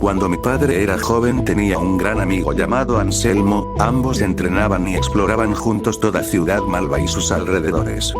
Cuando mi padre era joven tenía un gran amigo llamado Anselmo, ambos entrenaban y exploraban juntos toda Ciudad Malva y sus alrededores.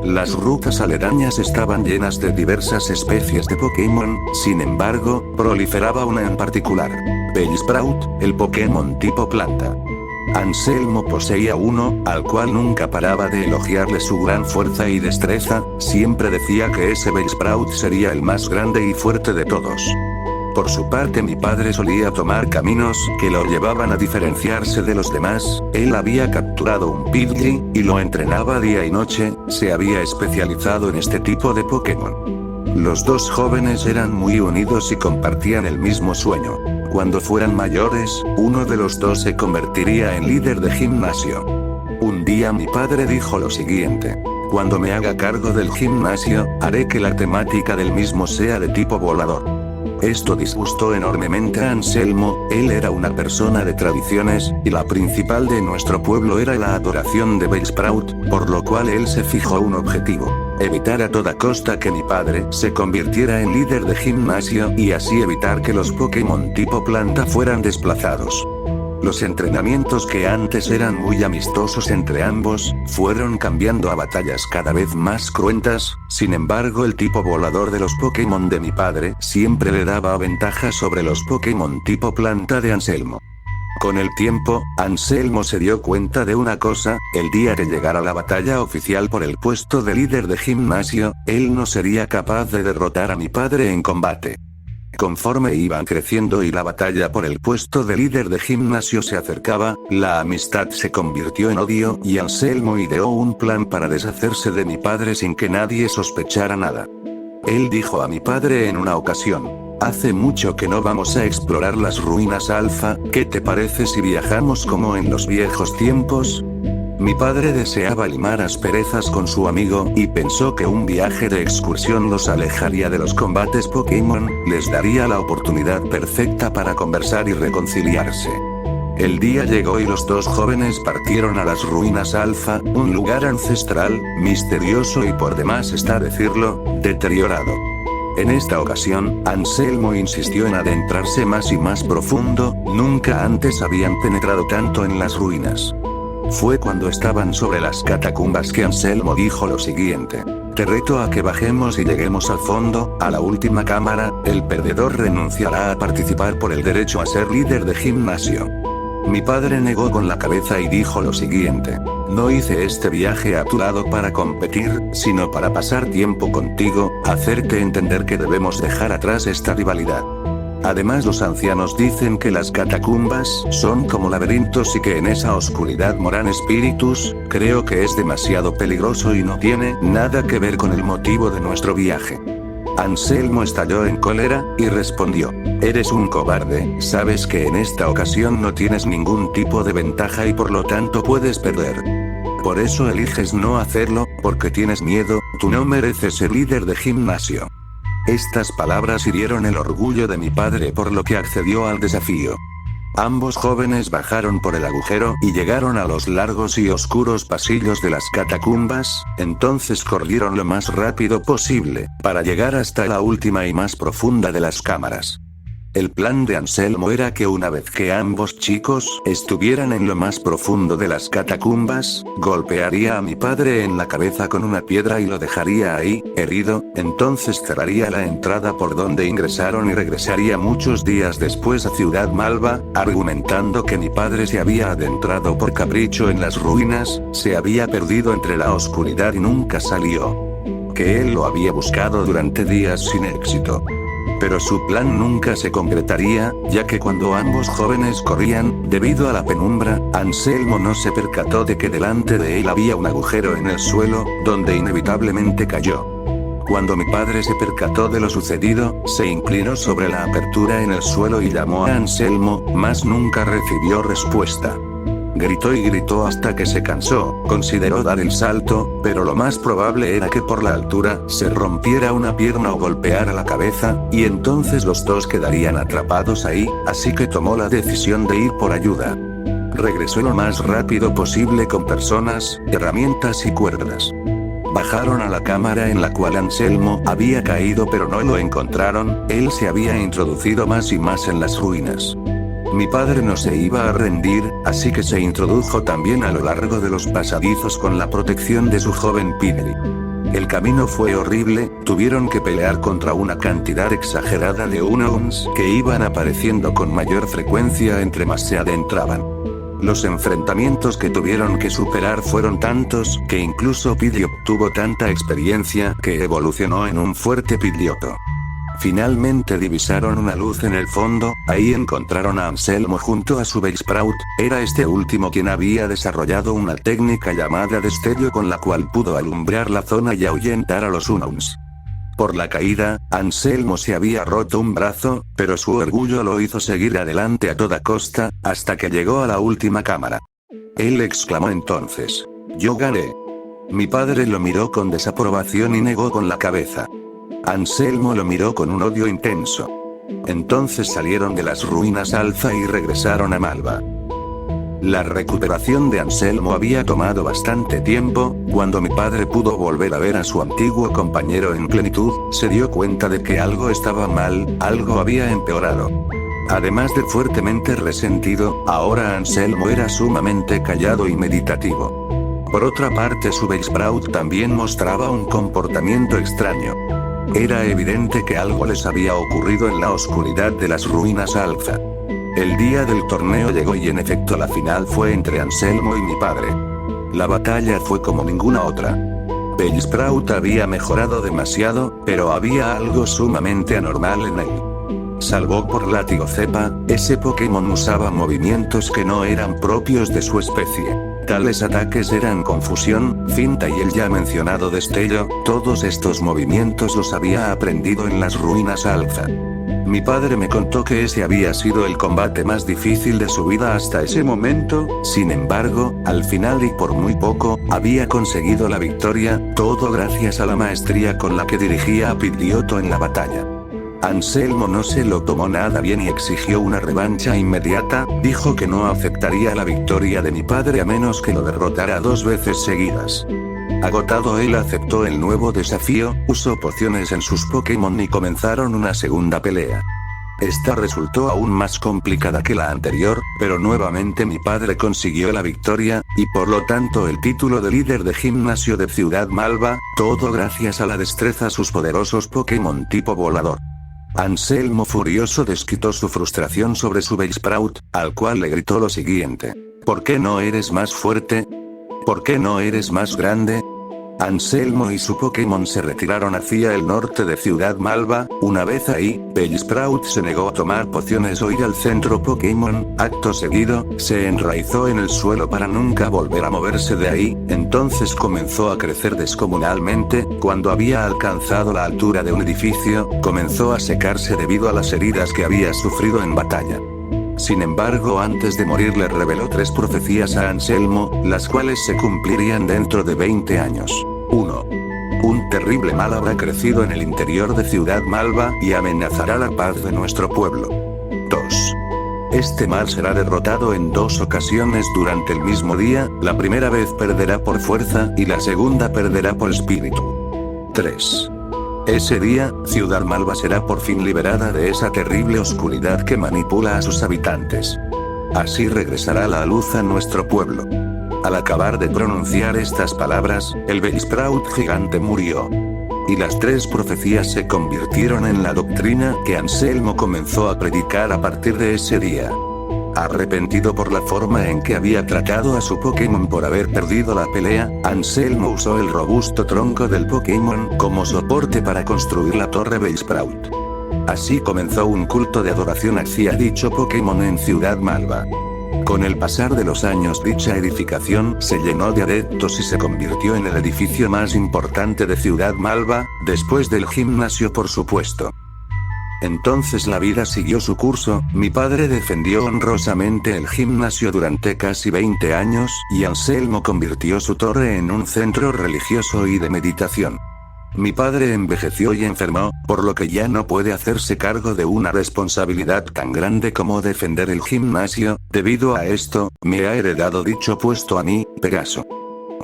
Las rutas aledañas estaban llenas de diversas especies de Pokémon, sin embargo, proliferaba una en particular. Bellsprout, el Pokémon tipo planta. Anselmo poseía uno, al cual nunca paraba de elogiarle su gran fuerza y destreza, siempre decía que ese Bellsprout sería el más grande y fuerte de todos. Por su parte mi padre solía tomar caminos que lo llevaban a diferenciarse de los demás, él había capturado un Pidgey, y lo entrenaba día y noche, se había especializado en este tipo de Pokémon. Los dos jóvenes eran muy unidos y compartían el mismo sueño. Cuando fueran mayores, uno de los dos se convertiría en líder de gimnasio. Un día mi padre dijo lo siguiente: cuando me haga cargo del gimnasio, haré que la temática del mismo sea de tipo volador. Esto disgustó enormemente a Anselmo, él era una persona de tradiciones, y la principal de nuestro pueblo era la adoración de Bellsprout, por lo cual él se fijó un objetivo: evitar a toda costa que mi padre se convirtiera en líder de gimnasio y así evitar que los Pokémon tipo planta fueran desplazados. Los entrenamientos que antes eran muy amistosos entre ambos, fueron cambiando a batallas cada vez más cruentas, sin embargo el tipo volador de los Pokémon de mi padre siempre le daba ventaja sobre los Pokémon tipo planta de Anselmo. Con el tiempo, Anselmo se dio cuenta de una cosa: el día que llegara la batalla oficial por el puesto de líder de gimnasio, él no sería capaz de derrotar a mi padre en combate. Conforme iban creciendo y la batalla por el puesto de líder de gimnasio se acercaba, la amistad se convirtió en odio y Anselmo ideó un plan para deshacerse de mi padre sin que nadie sospechara nada. Él dijo a mi padre en una ocasión: hace mucho que no vamos a explorar las ruinas Alfa, ¿qué te parece si viajamos como en los viejos tiempos? Mi padre deseaba limar asperezas con su amigo, y pensó que un viaje de excursión los alejaría de los combates Pokémon, les daría la oportunidad perfecta para conversar y reconciliarse. El día llegó y los dos jóvenes partieron a las ruinas Alfa, un lugar ancestral, misterioso y por demás está decirlo, deteriorado. En esta ocasión, Anselmo insistió en adentrarse más y más profundo, nunca antes habían penetrado tanto en las ruinas. Fue cuando estaban sobre las catacumbas que Anselmo dijo lo siguiente: te reto a que bajemos y lleguemos al fondo, a la última cámara, el perdedor renunciará a participar por el derecho a ser líder de gimnasio. Mi padre negó con la cabeza y dijo lo siguiente: no hice este viaje a tu lado para competir, sino para pasar tiempo contigo, hacerte entender que debemos dejar atrás esta rivalidad. Además los ancianos dicen que las catacumbas son como laberintos y que en esa oscuridad moran espíritus, creo que es demasiado peligroso y no tiene nada que ver con el motivo de nuestro viaje. Anselmo estalló en cólera, y respondió: eres un cobarde, sabes que en esta ocasión no tienes ningún tipo de ventaja y por lo tanto puedes perder. Por eso eliges no hacerlo, porque tienes miedo, tú no mereces ser líder de gimnasio. Estas palabras hirieron el orgullo de mi padre por lo que accedió al desafío. Ambos jóvenes bajaron por el agujero y llegaron a los largos y oscuros pasillos de las catacumbas, entonces corrieron lo más rápido posible, para llegar hasta la última y más profunda de las cámaras. El plan de Anselmo era que una vez que ambos chicos estuvieran en lo más profundo de las catacumbas, golpearía a mi padre en la cabeza con una piedra y lo dejaría ahí, herido, entonces cerraría la entrada por donde ingresaron y regresaría muchos días después a Ciudad Malva, argumentando que mi padre se había adentrado por capricho en las ruinas, se había perdido entre la oscuridad y nunca salió. Que él lo había buscado durante días sin éxito. Pero su plan nunca se concretaría, ya que cuando ambos jóvenes corrían, debido a la penumbra, Anselmo no se percató de que delante de él había un agujero en el suelo, donde inevitablemente cayó. Cuando mi padre se percató de lo sucedido, se inclinó sobre la apertura en el suelo y llamó a Anselmo, mas nunca recibió respuesta. Gritó y gritó hasta que se cansó, consideró dar el salto, pero lo más probable era que por la altura se rompiera una pierna o golpeara la cabeza, y entonces los dos quedarían atrapados ahí, así que tomó la decisión de ir por ayuda. Regresó lo más rápido posible con personas, herramientas y cuerdas. Bajaron a la cámara en la cual Anselmo había caído, pero no lo encontraron. Él se había introducido más y más en las ruinas. Mi padre no se iba a rendir, así que se introdujo también a lo largo de los pasadizos con la protección de su joven Pidgey. El camino fue horrible, tuvieron que pelear contra una cantidad exagerada de Unown's que iban apareciendo con mayor frecuencia entre más se adentraban. Los enfrentamientos que tuvieron que superar fueron tantos que incluso Pidgey obtuvo tanta experiencia que evolucionó en un fuerte Pidgeotto. Finalmente divisaron una luz en el fondo, ahí encontraron a Anselmo junto a su Bellsprout. Era este último quien había desarrollado una técnica llamada destello con la cual pudo alumbrar la zona y ahuyentar a los Unown's. Por la caída, Anselmo se había roto un brazo, pero su orgullo lo hizo seguir adelante a toda costa, hasta que llegó a la última cámara. Él exclamó entonces: «Yo gané». Mi padre lo miró con desaprobación y negó con la cabeza. Anselmo lo miró con un odio intenso. Entonces salieron de las ruinas Alfa y regresaron a Malva. La recuperación de Anselmo había tomado bastante tiempo. Cuando mi padre pudo volver a ver a su antiguo compañero en plenitud, se dio cuenta de que algo estaba mal, algo había empeorado. Además de fuertemente resentido, ahora Anselmo era sumamente callado y meditativo. Por otra parte, su Bellsprout también mostraba un comportamiento extraño. Era evidente que algo les había ocurrido en la oscuridad de las ruinas Alfa. El día del torneo llegó y en efecto la final fue entre Anselmo y mi padre. La batalla fue como ninguna otra. Bellsprout había mejorado demasiado, pero había algo sumamente anormal en él. Salvo por Látigo Cepa, ese Pokémon usaba movimientos que no eran propios de su especie. Tales ataques eran confusión, finta y el ya mencionado destello. Todos estos movimientos los había aprendido en las ruinas Alfa. Mi padre me contó que ese había sido el combate más difícil de su vida hasta ese momento. Sin embargo, al final y por muy poco, había conseguido la victoria, todo gracias a la maestría con la que dirigía a Pidgeotto en la batalla. Anselmo no se lo tomó nada bien y exigió una revancha inmediata. Dijo que no aceptaría la victoria de mi padre a menos que lo derrotara 2 veces seguidas. Agotado, él aceptó el nuevo desafío, usó pociones en sus Pokémon y comenzaron una segunda pelea. Esta resultó aún más complicada que la anterior, pero nuevamente mi padre consiguió la victoria, y por lo tanto el título de líder de gimnasio de Ciudad Malva, todo gracias a la destreza de sus poderosos Pokémon tipo volador. Anselmo furioso desquitó su frustración sobre su Bellsprout, al cual le gritó lo siguiente: ¿por qué no eres más fuerte? ¿Por qué no eres más grande? Anselmo y su Pokémon se retiraron hacia el norte de Ciudad Malva. Una vez ahí, Bellsprout se negó a tomar pociones o ir al centro Pokémon. Acto seguido, se enraizó en el suelo para nunca volver a moverse de ahí. Entonces comenzó a crecer descomunalmente. Cuando había alcanzado la altura de un edificio, comenzó a secarse debido a las heridas que había sufrido en batalla. Sin embargo, antes de morir le reveló 3 profecías a Anselmo, las cuales se cumplirían dentro de 20 años. 1. Un terrible mal habrá crecido en el interior de Ciudad Malva y amenazará la paz de nuestro pueblo. 2. Este mal será derrotado en 2 ocasiones durante el mismo día. La primera vez perderá por fuerza y la segunda perderá por espíritu. 3. Ese día, Ciudad Malva será por fin liberada de esa terrible oscuridad que manipula a sus habitantes. Así regresará la luz a nuestro pueblo. Al acabar de pronunciar estas palabras, el Bellsprout gigante murió. Y las 3 profecías se convirtieron en la doctrina que Anselmo comenzó a predicar a partir de ese día. Arrepentido por la forma en que había tratado a su Pokémon por haber perdido la pelea, Anselmo usó el robusto tronco del Pokémon como soporte para construir la torre Bellsprout. Así comenzó un culto de adoración hacia dicho Pokémon en Ciudad Malva. Con el pasar de los años, dicha edificación se llenó de adeptos y se convirtió en el edificio más importante de Ciudad Malva, después del gimnasio por supuesto. Entonces la vida siguió su curso. Mi padre defendió honrosamente el gimnasio durante casi 20 años, y Anselmo convirtió su torre en un centro religioso y de meditación. Mi padre envejeció y enfermó, por lo que ya no puede hacerse cargo de una responsabilidad tan grande como defender el gimnasio. Debido a esto, me ha heredado dicho puesto a mí, Pegaso.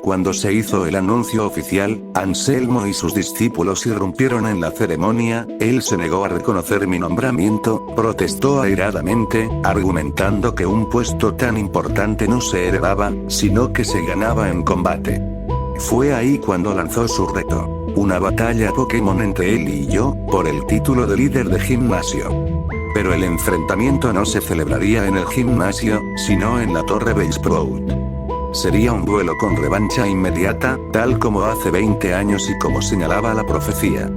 cuando se hizo el anuncio oficial, Anselmo y sus discípulos irrumpieron en la ceremonia, él se negó a reconocer mi nombramiento, protestó airadamente, argumentando que un puesto tan importante no se heredaba, sino que se ganaba en combate. Fue ahí cuando lanzó su reto. Una batalla Pokémon entre él y yo, por el título de líder de gimnasio. Pero el enfrentamiento no se celebraría en el gimnasio, sino en la Torre Bellsprout. Sería un duelo con revancha inmediata, tal como hace 20 años y como señalaba la profecía.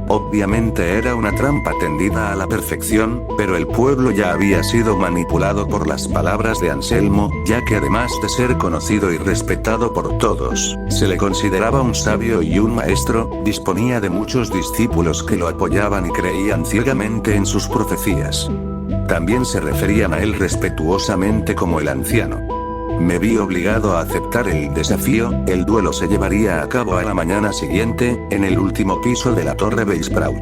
Obviamente era una trampa tendida a la perfección, pero el pueblo ya había sido manipulado por las palabras de Anselmo, ya que además de ser conocido y respetado por todos, se le consideraba un sabio y un maestro, disponía de muchos discípulos que lo apoyaban y creían ciegamente en sus profecías. También se referían a él respetuosamente como el anciano. Me vi obligado a aceptar el desafío, el duelo se llevaría a cabo a la mañana siguiente, en el último piso de la Torre Bellsprout.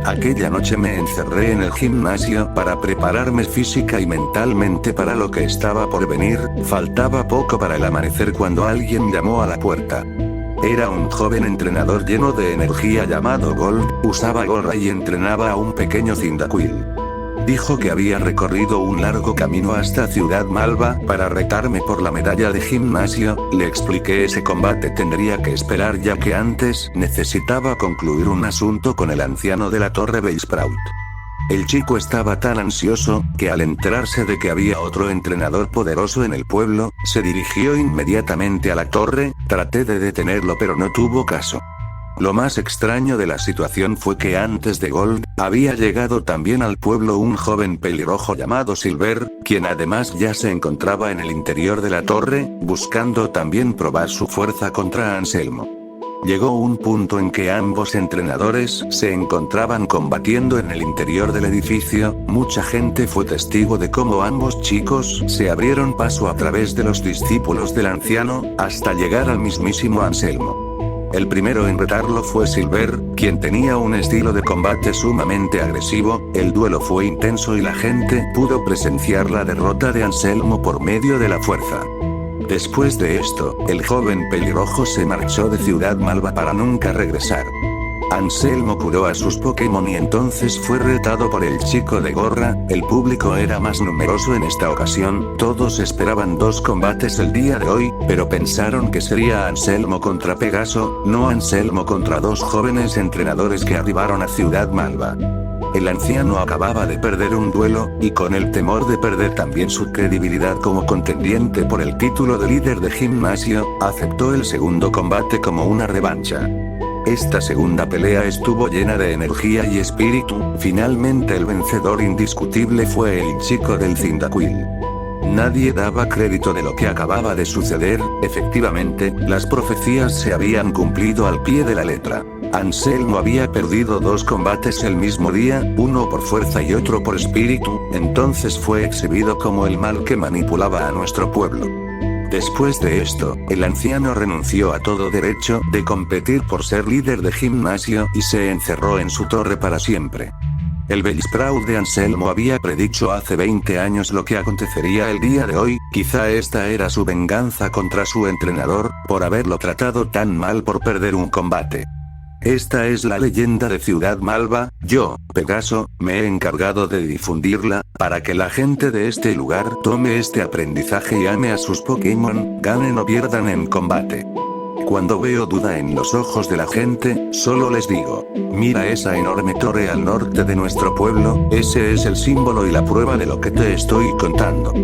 Aquella noche me encerré en el gimnasio para prepararme física y mentalmente para lo que estaba por venir, faltaba poco para el amanecer cuando alguien llamó a la puerta. Era un joven entrenador lleno de energía llamado Gold, usaba gorra y entrenaba a un pequeño Cyndaquil. Dijo que había recorrido un largo camino hasta Ciudad Malva para retarme por la medalla de gimnasio, le expliqué ese combate tendría que esperar ya que antes necesitaba concluir un asunto con el anciano de la Torre Bellsprout. El chico estaba tan ansioso, que al enterarse de que había otro entrenador poderoso en el pueblo, se dirigió inmediatamente a la torre, traté de detenerlo pero no tuvo caso. Lo más extraño de la situación fue que antes de Gold, había llegado también al pueblo un joven pelirrojo llamado Silver, quien además ya se encontraba en el interior de la torre, buscando también probar su fuerza contra Anselmo. Llegó un punto en que ambos entrenadores se encontraban combatiendo en el interior del edificio, mucha gente fue testigo de cómo ambos chicos se abrieron paso a través de los discípulos del anciano, hasta llegar al mismísimo Anselmo. El primero en retarlo fue Silver, quien tenía un estilo de combate sumamente agresivo, el duelo fue intenso y la gente pudo presenciar la derrota de Anselmo por medio de la fuerza. Después de esto, el joven pelirrojo se marchó de Ciudad Malva para nunca regresar. Anselmo curó a sus Pokémon y entonces fue retado por el chico de gorra, el público era más numeroso en esta ocasión, todos esperaban 2 combates el día de hoy, pero pensaron que sería Anselmo contra Pegaso, no Anselmo contra 2 jóvenes entrenadores que arribaron a Ciudad Malva. El anciano acababa de perder un duelo, y con el temor de perder también su credibilidad como contendiente por el título de líder de gimnasio, aceptó el segundo combate como una revancha. Esta segunda pelea estuvo llena de energía y espíritu, finalmente el vencedor indiscutible fue el chico del Cyndaquil. Nadie daba crédito de lo que acababa de suceder, efectivamente, las profecías se habían cumplido al pie de la letra. Anselmo había perdido 2 combates el mismo día, uno por fuerza y otro por espíritu, entonces fue exhibido como el mal que manipulaba a nuestro pueblo. Después de esto, el anciano renunció a todo derecho de competir por ser líder de gimnasio y se encerró en su torre para siempre. El Bellsprout de Anselmo había predicho hace 20 años lo que acontecería el día de hoy, quizá esta era su venganza contra su entrenador, por haberlo tratado tan mal por perder un combate. Esta es la leyenda de Ciudad Malva, yo, Pegaso, me he encargado de difundirla, para que la gente de este lugar tome este aprendizaje y ame a sus Pokémon, ganen o pierdan en combate. Cuando veo duda en los ojos de la gente, solo les digo, mira esa enorme torre al norte de nuestro pueblo, ese es el símbolo y la prueba de lo que te estoy contando.